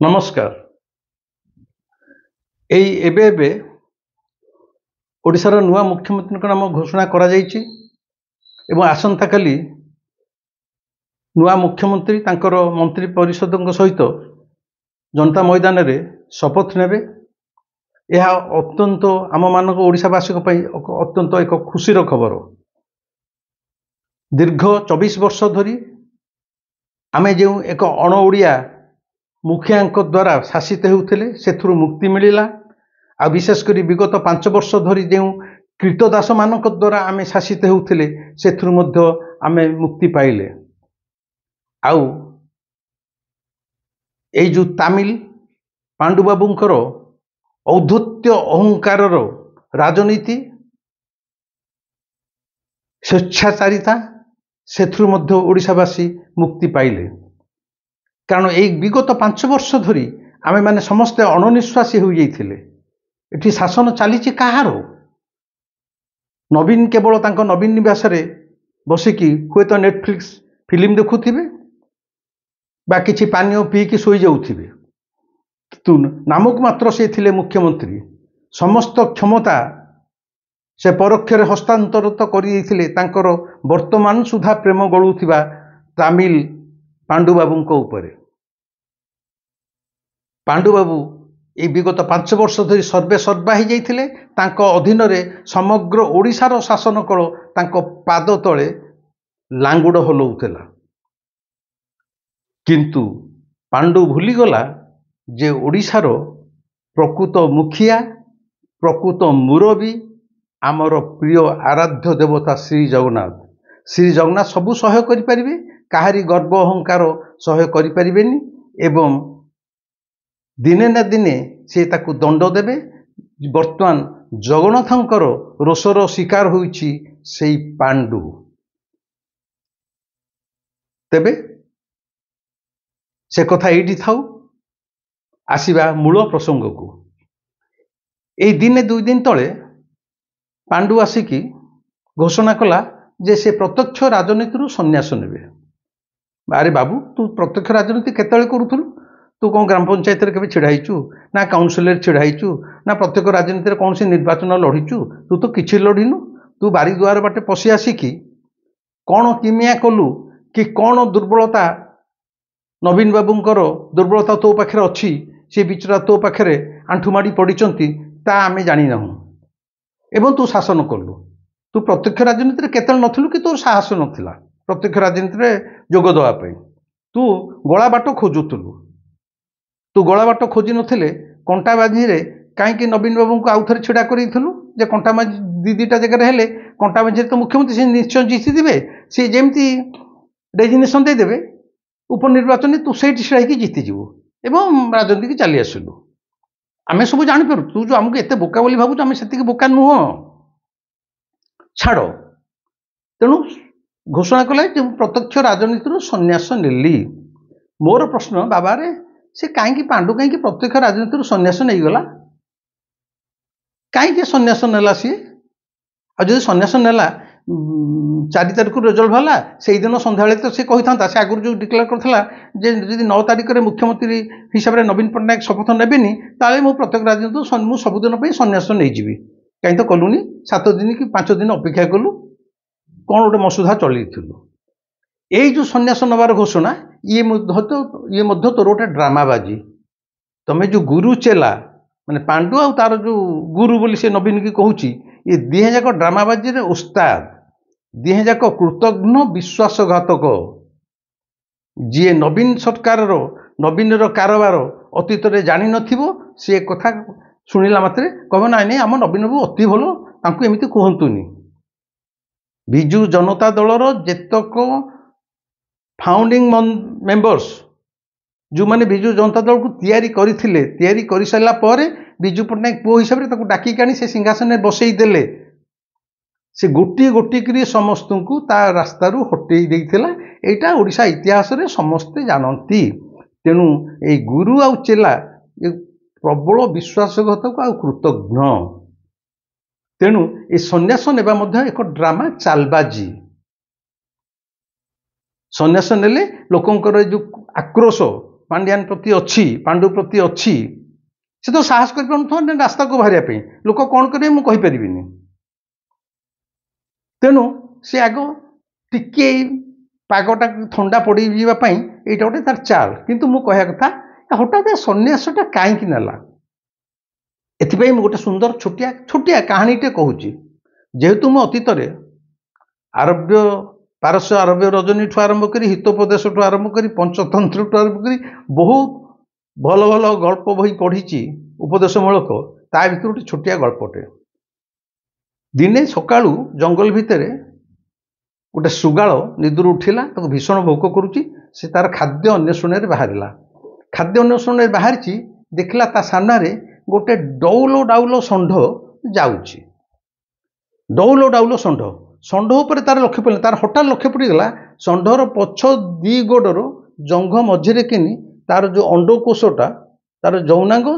नमस्कार। एई एबे एबे ओडिशार नुआ मुख्यमंत्री नाम घोषणा करा जायछि एवं आसंता काली नुआ मुख्यमंत्री तांकर मंत्री परिषद सहित जनता मैदान रे शपथ नेबे। यह अत्यंत आम मानक ओडिशावासी अत्यंत एक खुशीर खबर। दीर्घ 24 वर्ष धरी आमे जो एक अण ओडिया मुखिया द्वारा शासित होउथिले सेथुरु मुक्ति मिलिला। आ विशेषकर विगत 5 वर्ष धरी जो कृतदास मानक द्वारा आमे शासित होउथिले सेथुरु मध्य आमे मुक्ति पाइले। आउ एई जो तमिल पांडु बाबूंकर औद्धत्य अहंकार राजनीति स्वेच्छाचारिता सेथुरु मध्य ओडिशावासी मुक्ति पाइले। कारण एई विगत 5 वर्ष धरी आमे माने समस्ते अणनिश्वासी हो जाइथिले। एठी शासन चली कहार? नवीन केवल तांको नवीन निवास रे बसिकी हुए तो नेटफ्लिक्स फिल्म देखुथिबे बा किछि पानीय पीकी सोई जाउथिबे। तू नामक मात्र से थिले मुख्यमंत्री। समस्त क्षमता से परोक्षरे हस्तांतरित करि दैथिले तांकर वर्तमान सुधा प्रेम गळुथिबा तमिल पांडु बाबूंको उपरे। पांडु बाबू ए विगत 5 वर्ष धरी सर्वे सर्वा हो जाइथिले। तांको अधीन रे समग्र ओडिशार शासन कल तांको पाद तले लांगुड़ हलौथिला। किंतु पांडु भूली गला जे ओडिशार प्रकृत मुखिया प्रकृत मुरबी आमर प्रिय आराध्य देवता श्री जगन्नाथ। श्री जगन्नाथ सबू सहयोग करि परिबे, काहारी गर्व अहंकार सहयोग करि परिबेनी एवं दिने ना दिने से ताकू दंड देबे। वर्तमान जगन्नाथंकर रोषर शिकार होइछि सेई पांडु। तेबे से कथा एठी थाउ, आसीबा मूल प्रसंग को। एई दिने 2 दिन तले पांडु आसिकी घोषणा कला जे से प्रत्यक्ष राजनीति सन्यास नेबे। अरे बाबू, तू प्रत्यक्ष राजनीति केतळे करूथुलु? तू कौन ग्राम पंचायत रे केबे छिड़ाइचु ना काउंसिल रे छिड़ाइचु ना प्रत्येक राजनीति रे कौन सी निर्वाचन लड़ीचु? तू तो किछि लड़ीनु। तू बारी द्वार बाटे पशि आसिकी कौन किमिया कलु कि कौन दुर्बलता नवीन बाबूंकर दुर्बलता तो पाखे अच्छी सी बिचरा तो पाखे आंठुमाड़ी पड़िचंती ता आमे जानी नाहु। एवं तू शासन कलु। तू प्रत्यक्ष राजनीति रे केतल नथिलु कि तोर साहस नथिला प्रत्यक्ष राजनीति रे जोग दवा पई। तू गला बाट खोजुतलु। तू गला बाट खोजी नथिले कंटा बाजी रे काईकि नवीन बाबू को आउ थरे छिड़ा करिथलु जे कंटा बाजी दीदीटा जगह हेले कंटा बाजी तो मुख्यमंत्री से निश्चय जीति दिबे। से जेमती डेजिग्नेशन दे देबे उपनिर्वाचन तू सेठी छिड़ा की जीति जीवु एवं राजनीति की चली आसलु। आमे सब जानि पारु तू जो हमके एते बोका बोली भाबु आमे सेतिके बोका नुह। छाड़। तेणु घोषणा कले जे प्रत्यक्ष राजनीति सन्यास नेली। मोर प्रश्न बाबा रे से कहीं पांडु कहीं प्रत्यक्ष राजनीति सन्यास नहीं गला? कहीं सन्यास नेला सी? आ जो सन्यास नेला 4 तारिख रिजल्ट भला से दिन संध्या तो सी कही था से आगुरी जो डिक्लेयर करता जे जदि 9 तारिख में मुख्यमंत्री हिसाब से नवीन पट्टनायक शपथ नेबेनी ताले मु प्रत्यक्ष राजनीति मु सबुदिन सन्यास नहीं जी। कहीं तो कलुनी 7 दिन कि 5 दिन अपेक्षा कलु कौन गोटे मसुधा चलू। यही जो सन्यास नवार घोषणा ये मध्य तोर गोटे ड्रामाबाजी। तमें जो गुरु चेला माने पांडु आ तार जो गुरु बोली से नवीन की कहूँ ये दिहे जाक ड्रामाबाजी रे उस्ताद, दिहे जाक कृतघ्न विश्वासघातक। जी नवीन सरकार नवीन कारबार अतीत रे जानी नथिबो से कथा शुणिला मात्रे कह ना नहीं आम नवीन बाबू अति भल तांकु एमिति कहंतुनी। बिजु जनता दलर जेतक फाउंडिंग मेंबर्स जो माने बिजु जनता दल को तैयारी कर सारा पर बिजु पट्टनायक पुओ हिसाब से डाकी आनी से सिंहासन में बसई देले। से गोटी गोटी करी समस्त को ता रास्तार हटई देइथिला। एटा ओडिशा इतिहास रे समस्ते जानती। तेणु ए गुरु आउ चेला ये प्रबल विश्वासघातक आ कृतघ्न। तेणु ए सन्यास नेबा मध्य एक ड्रामा चालबाजी। सन्यास नेले लोकंकर जो आक्रोश पांड्यान प्रति अच्छी पांडु प्रति अच्छी से तो साहस कर रास्ता को बाहर लोक कौन करेंगे मुझे कहीपरि तेणु से आग टिके पागटा थंडा पड़ जावाई यहाँ गोटे तार चाल किंतु मु कह कथा हठात सन्यासटा कहीं नाला एथि गोटे सुंदर छोटिया छोटिया कहानीटे कहूँ जेहेतु मु अतीत आरब्य पारस्य आरब्य रजनी ठू आरंभ कर हितोपदेश ठू आरंभ कर पंचतंत्र ठू आरंभ कर बहुत भल भल गल्प बही पढ़ी उपदेशमूलक ता भर गोटे छोटिया गल्पटे दिने सकाळू जंगल भितर गोटे सुगाल निदुर उठिला भीषण भोक करुच्ची से तार खाद्य अन्वेषण बाहर खाद्य अन्वेषण बाहरी देखला ता सामने गोटे डौल डाउल षंढ जाऊँगी डौल डाउल षंढ षंढ उपर तार लक्ष्य पड़े तार हठात लक्ष्य पड़गला षंढर पछ दी गोड़र जंघ मझे किनी तार जो अंडकोशटा तार जौनांग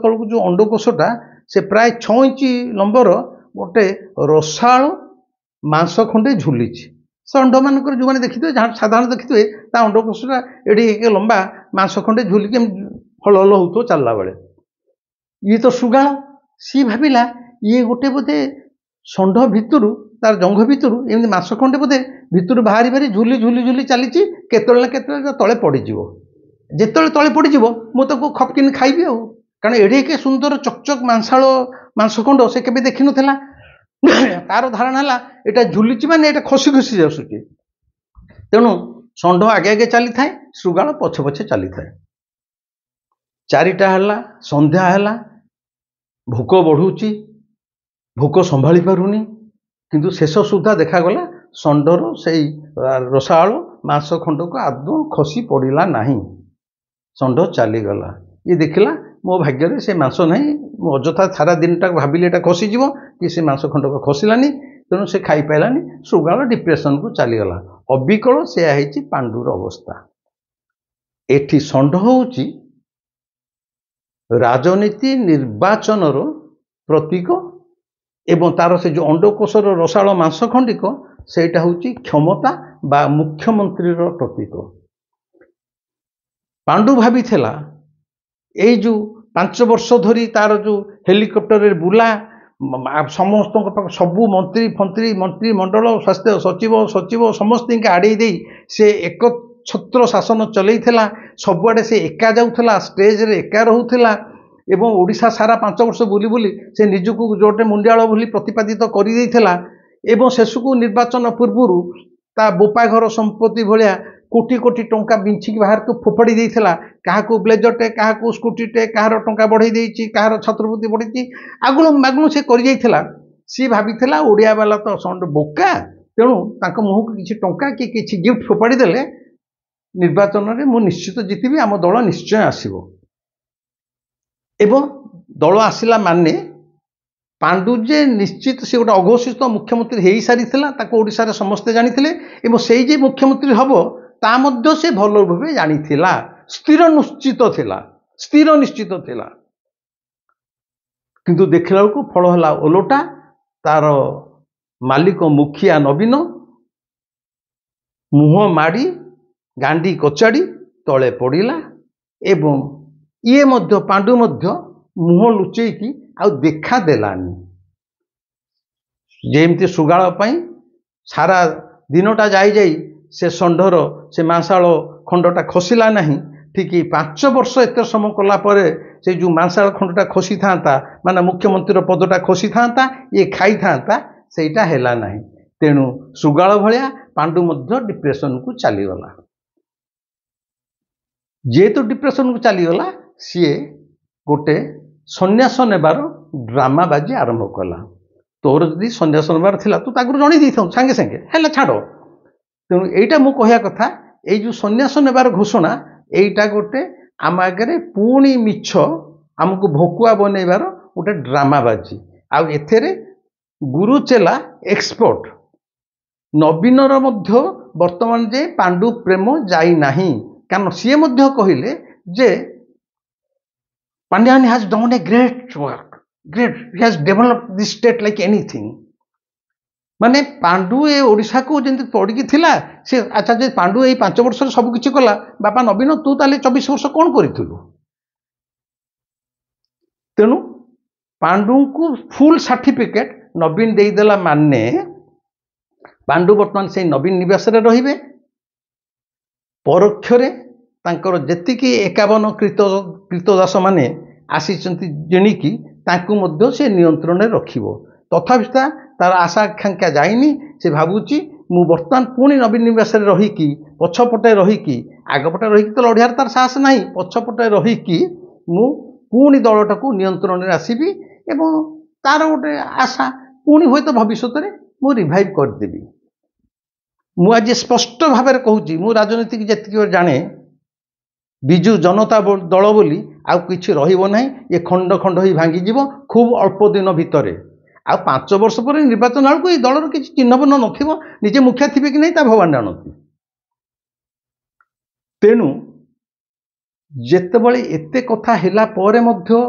तलक जो अंडकोशटा से प्राय 6 इंच लंबर गोटे रसाल मांस खंडे झुली षंढ मानक जो मैंने देखिए साधारण देखिए अंडकोशटा एडी लंबा मांस खंडे झुलिक हल हल हो चलला बेले ये तो सुगाल सी भाविला ये गोटे बोधे षंढ भितर तार जंघ भितर एमती मांस खंडे बोधे भितर बाहरी बाहरी झुली झुली झुली चली केतले तले पड़ज जिते तले पड़ज मुझे खपकिन खाइबी आ कारण एड़े सुंदर चकचक मांसाल मांस खंड से केबे देखि नथिला तार धारणा है यहाँ झुली माने यहाँ खसी खसी जाऊँगी तेणु षंढ आगे आगे चली थाए श्रुगाल पछे पछे चली थाए 4टा है संध्या है भोक बढ़ुची भोक संभाली पारुनी किंतु शेष सुधा देखागला षंढर से रसाल मांस खंड को आदौ खसी पड़ा ना षंढ चलीगला ये देखला मो भाग्य से मांस ना अजथा सारा दिन टाक भाविले खसीज कि से मांस खंड को खसलानी तेणु से खाई पारानी श्रुगाल डिप्रेशन को चलीगला अबिकल से पांडुर अवस्था एठी षंढ होउची राजनीति निर्वाचन प्रतीक एवं तार से जो अंडकोशर रसाल मांस खंडिक सेटा होची क्षमता बा मुख्यमंत्री प्रतीक पांडु भाभी थिला एई जो 5 वर्ष धरी तार जो हेलिकॉप्टर बुला समस्त सबू मंत्री फंत्री मंत्री मंडल स्वास्थ्य सचिव सचिव समस्त आड़े दे से एक छत्र शासन चलैला सबुआड़े से एका जाऊला स्टेज रे एका रोला एवं ओडिशा सारा 5 वर्ष बुली बुली से निजक जोटे मुंडियाल बोली प्रतिपादित कर शेष को निर्वाचन पूर्व ता बोपा घर संपत्ति भाया कोटी कोटी टंका बिछिक बाहर को फोपाड़ी देता क्या ब्लेजरटे क्या स्कूटीटे कहार टंका बढ़ई देती कहार छत्रपति बढ़ी आगुण मागुण से कर सी भाई ओडिया वाला तो षंढ बोका तेणु मुह को किसी टंका कि किसी गिफ्ट फोपाड़ी देले निर्वाचन में मु निश्चित जीतबी आम दल निश्चय आसब एवं दल आसला माने पांडु जे निश्चित से गोटे अघोषित मुख्यमंत्री हो सारी ओडिशा रे समस्ते जानी से जे मुख्यमंत्री हम ता मध्य से भल भाव जानी स्थिर निश्चित थिला किंतु देखला बेलू फल है ओलोटा तार मालिक मुखिया नवीन मुह माड़ी गांडी कचाड़ी तले पड़ा एवं ये मध्य पांडु मध्य मुह लुचेकी आ देखा देलानी जेमती सुगाल सारा दिनटा जाई से षंढर से मांसाल खंडटा खसला नहीं ठीक 5 वर्ष एत समय कला से जो मांसाल खंडटा खसी था माने मुख्यमंत्री पदटा खसी था ये खाई था सेटा हैला नहीं तेणु सुगाल भलिया पांडु मध्य डिप्रेशन को चलीगला जेहेतु डिप्रेशन को चलीगला सी गोटे सन्यास नेबार ड्रामा बाजी आरंभ कला तोर जदि सन्यास नेबार थिला तू ताकू जणी देथौ संगे संगे हैला छाड़ो तेणु एटा मु कहया कथा ए जो सन्यास नेबार घोषणा एटा गोटे आम आगे पुणी मिछ आमको भोकुआ बनैबार गोटे ड्रामा बाजी आउ एथेरे गुरु चेला एक्सपर्ट नवीनर मध्य वर्तमान जे पांडु प्रेम जाई नाही कारण सी मध्य कहिले जे Pandyan has done a great work. Great. He has developed this state like anything. माने पांडु ए ओडिशा को जमी पड़िकी थिला से अच्छा जे पांडु ए 5 वर्ष सब किछि कला बापा नवीन तू ताले 24 वर्ष कौन करिथिलु तेणु पांडु को फुल सर्टिफिकेट नवीन देदेला माने पांडु बर्तमान से नवीन निवास रे परोक्षरे तांकर जेतिकी 51 कृतदास माने आसीचंती जेणिकी तांकु मध्य से नियंत्रण रखिबो तथापि तार आशा आकांक्षा जाइनी से भावुची मु बर्तमान पुणी नवीन निवास रहीकि पछपटे रहीकि आगपटे रहीकि तो लड़ियार तार साहस नाही पछपटे रहीकि मु पुणी दलटा को नियंत्रण में आसबि एवं तार गोटे आशा पुणी हुए तो भविष्य में मु रिवाइव करदेवी मु आज स्पष्ट भाव में कहूँ मु राजनीति जी जाने विजु जनता दल बोली आउ किछि रहिबो नाही ये खंड खंड ही भांगी जीवो खूब अल्प दिन भितर आ 5 वर्ष पर निर्वाचन आड़ को ये दलर किछि चिन्ह बन्न नथिबो निजे मुखिया थिबे कि नहीं ता भगवान जानती तेणु जेतेबेले एते कथा हैला परे मध्य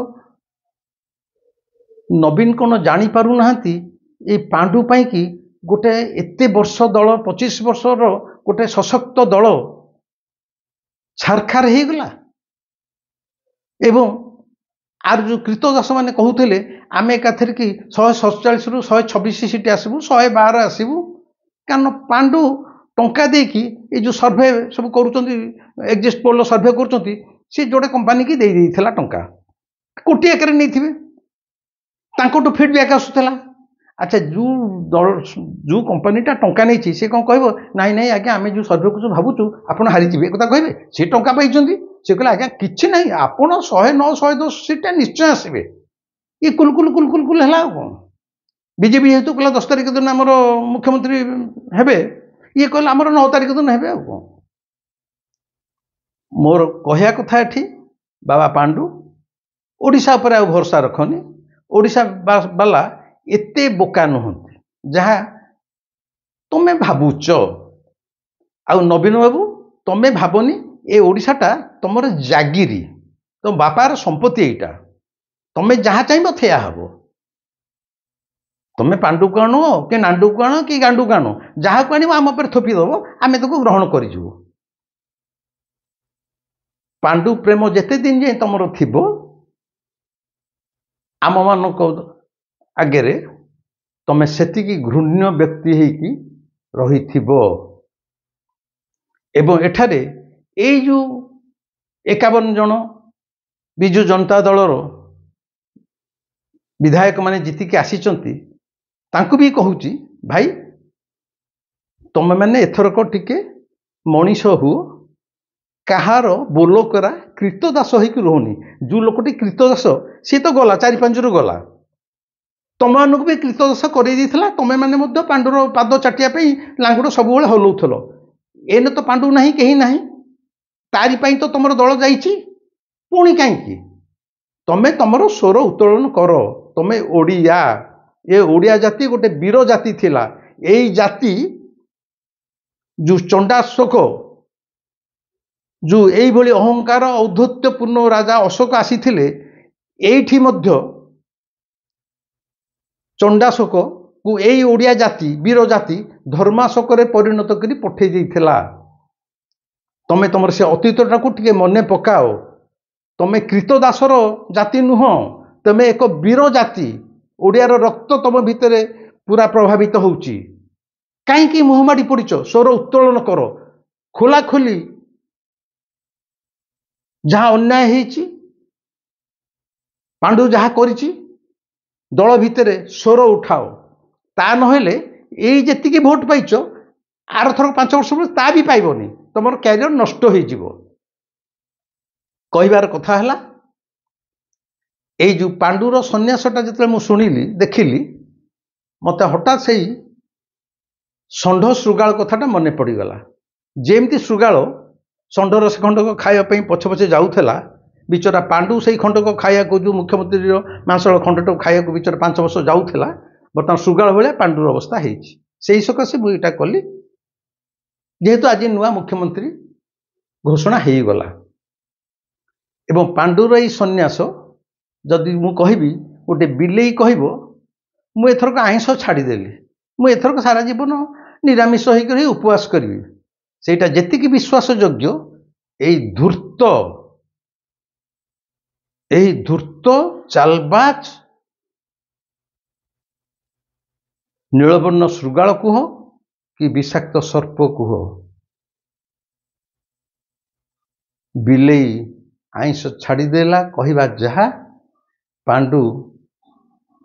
नवीन कौन जानी पारु नाहंती ए पांडु पाई कि गोटे एते वर्ष दल 25 वर्षर गोटे सशक्त दल छारखार हो गला एवं आर जो कृतदास मैंने कहते आम एकाथर कि 147 रु 126 सीट आसबू 112 आसबू कारण पांडु टंका देकी ये जो सर्भे सब कर एग्जिट पोल सर्भे कर सी जोड़े कंपानी की दे देइथिला टंका कोटी एकर नहीं थे तांकोटू फीडबैक आसूला अच्छा जो कंपानीटा टंका नहीं सी कौन कह नाई नाई आज्ञा आम जो सर्भे को भावुँ आपड़ हारीजे एक कहे सी टंका पाई सी कहले आज्ञा किसी ना आपड़ 109 110 सीटा निश्चय आसबे ये कुलकुल कुलकुल कुल है कौन बीजेपी जेहेतु कहला 10 तारिख दिन आम मुख्यमंत्री हेबे ये कहले आमर 9 तारिख दिन हेबे कौन मोर कहया कथा एठी बाबा पांडु ओडिशा पर आ भरोसा रखनी ओडिशा बाला एते बोका नुहंती जहाँ तुम्हें भावुच आ नवीन बाबू तुम्हें भावनी ए ओडिशाटा तुमर जागिरी तुम बापार संपत्ति एटा तुम्हें जहाँ चाहिए थेया हम तुम्हें पांडु को आण कि नांडू को आण कि गांडू को आण जहाँ को आम आम पर थोपीदेव आम ताको ग्रहण करूँ पांडु प्रेम जेते दिन जाए तुम थी आम मान आगे तुम्हें सेतिकी घृण्य व्यक्ति होगी रही एवं एठारे ये जो 51 जन विजु जनता दलर विधायक माने जीतिकी आसीचंती तांकु भी कहूची भाई तुम मैंने एथरक टिके मनीष हुओ कहार बोलकरा कृतदास होइक रोहनी जो लोकटी कृतदास सी तो गला 4-5 रु गला तुम मानक भी कृतदास कर तुम मैंने पांडुर पाद चाटिया लांगुड़ सब हलौल एने तो पांडु ना कहीं ना तारी तो तुम दल जाइए पुणी कहीं तुम्हें तुम स्वर उत्तोलन कर तुम्हें ओडिया ये ओडिया जाति गोटे वीर जाति थिला यही जाति जो चंडाशोक जो यही अहंकार औद्धत्यपूर्ण राजा अशोक आसी एठी मध्य चंडाशोक को यही ओडिया जाति वीर जाति धर्माशोक परिणत कर पठे देइथिला तमें तुम से अतीतटा को टिके मने पकाओ तमें कृतदासर जाति नुह तमें एक वीर जाति ओडियार रक्त तुम भितर पूरा प्रभावित होउची कहीं मुहमाड़ी पड़च स्वर उत्तोलन कर खोला खोली जहाँ अन्याय होइची पांडु जहाँ करिची दल भितर स्वर उठाओ ता नहेले यही जेतिकी भोट पाइच आर थर 5 वर्ष पर ता भी पाइबनी तुम कैरियर नष्ट हो कहबार कथा है ये जो पांडुर सन्यासटा जो मुझे शुणिली देखिली मत हठात से षंढ श्रृगाल कथाटा मन पड़गला जेमती श्रृगाल षंढर से खंडक खावाई पछे पछे जाऊला बिचरा पांडु से खंडक खाया जो मुख्यमंत्री मांसल खंडट खाया बिचरा 5 वर्ष जाऊला बर्तमान श्रृगाल भाया पांडुर अवस्था है सकाशे मुझे कली जेहेतु आज नुआ मुख्यमंत्री घोषणा हो गला एवं पांडुर ये सन्यास जदि मु कहबी गोटे बिलेई कहब मु एथरक आइंस छाड़देली ମୁଁ ଏଥରକ ସାରା ଜୀବନ ନିରାମିଷ ହେଇକରି ଉପବାସ କରିବି। ସେଇଟା ଯେତିକି ବିଶ୍ୱାସଯୋଗ୍ୟ, ଏହି ଧୂର୍ତ୍ତ ଚାଲବାଜ ନୀଳବର୍ଣ୍ଣ ଶୃଗାଳ କୁହ କି ବିଷାକ୍ତ ସର୍ପ କୁହ, ବିଲେଇ ଆଇଁଷ ଛାଡ଼ିଦେଲା କହିବା ଯାହା, ପାଣ୍ଡୁ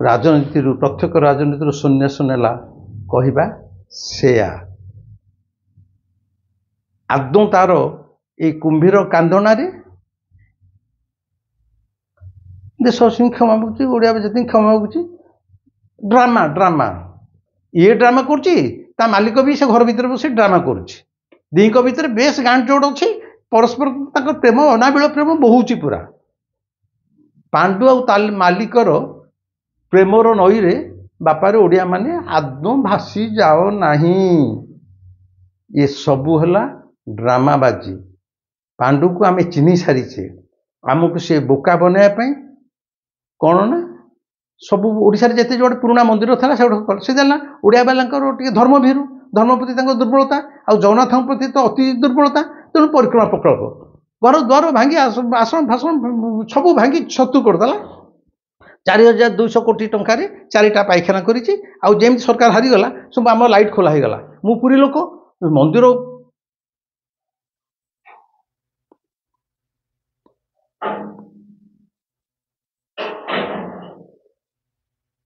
ପ୍ରତ୍ୟକ୍ଷ ରାଜନୀତିରୁ ସନ୍ନ୍ୟାସ ନେଲା କହିବା ସେୟା। ଆଦୌ ତାର ଏଇ କୁମ୍ଭୀର କାନ୍ଦଣାରେ ଦେଶବାସୀ କ୍ଷମା ମାଗୁଛି, ଓଡ଼ିଆ ଜାତି କ୍ଷମା ମାଗୁଛି। ଡ୍ରାମା ଇଏ ଡ୍ରାମା କରୁଛି, ତା ମାଲିକ ବି ସେ ଘର ଭିତରେ ବସି ଡ୍ରାମା କରୁଛି। ଦିଙ୍କ ଭିତରେ ବେଶ ଗାଁଟ ଯୋଡ଼ ଅଛି, ପରସ୍ପର ତାଙ୍କ ପ୍ରେମ ଅନାବିଳ ପ୍ରେମ ବହୁଛି ପୁରା। ପାଣ୍ଡୁ ଆଉ ତା ମାଲିକର ପ୍ରେମର ନଈରେ ବାପାରେ ଓଡ଼ିଆ ମାନେ ଆଦୌ ଭାସି ଯାଅ ନାହିଁ। ଏସବୁ ହେଲା ଡ୍ରାମାବାଜି। ପାଣ୍ଡୁକୁ ଆମେ ଚିହ୍ନି ସାରିଛେ। ଆମକୁ ସେ ବୋକା ବନାଇବା ପାଇଁ କ'ଣ ନା ସବୁ ଓଡ଼ିଶାରେ ଯେତେ ଯୋଉଟେ ପୁରୁଣା ମନ୍ଦିର ଥିଲା ସେଗୁଡ଼ା ସେ ଦେଲା। ଓଡ଼ିଆ ବାଲାଙ୍କର ଟିକେ ଧର୍ମଭୀରୁ, ଧର୍ମ ପ୍ରତି ତାଙ୍କର ଦୁର୍ବଳତା, ଆଉ ଜଗନ୍ନାଥଙ୍କ ପ୍ରତି ତ ଅତି ଦୁର୍ବଳତା। ତେଣୁ ପରିକ୍ରମା ପ୍ରକଳ୍ପ ଘର ଦ୍ୱାର ଭାଙ୍ଗି ଆଶ୍ରମ ଫାଶ୍ରମ ସବୁ ଭାଙ୍ଗି ଛତୁ କରିଦେଲା। 4,200 କୋଟି ଟଙ୍କାରେ 4ଟା ପାଇଖାନା କରିଛି। ଆଉ ଯେମିତି ସରକାର ହାରିଗଲା ସବୁ ଆମ ଲାଇଟ୍ ଖୋଲା ହେଇଗଲା। ମୁଁ ପୁରୀ ଲୋକ, ମନ୍ଦିର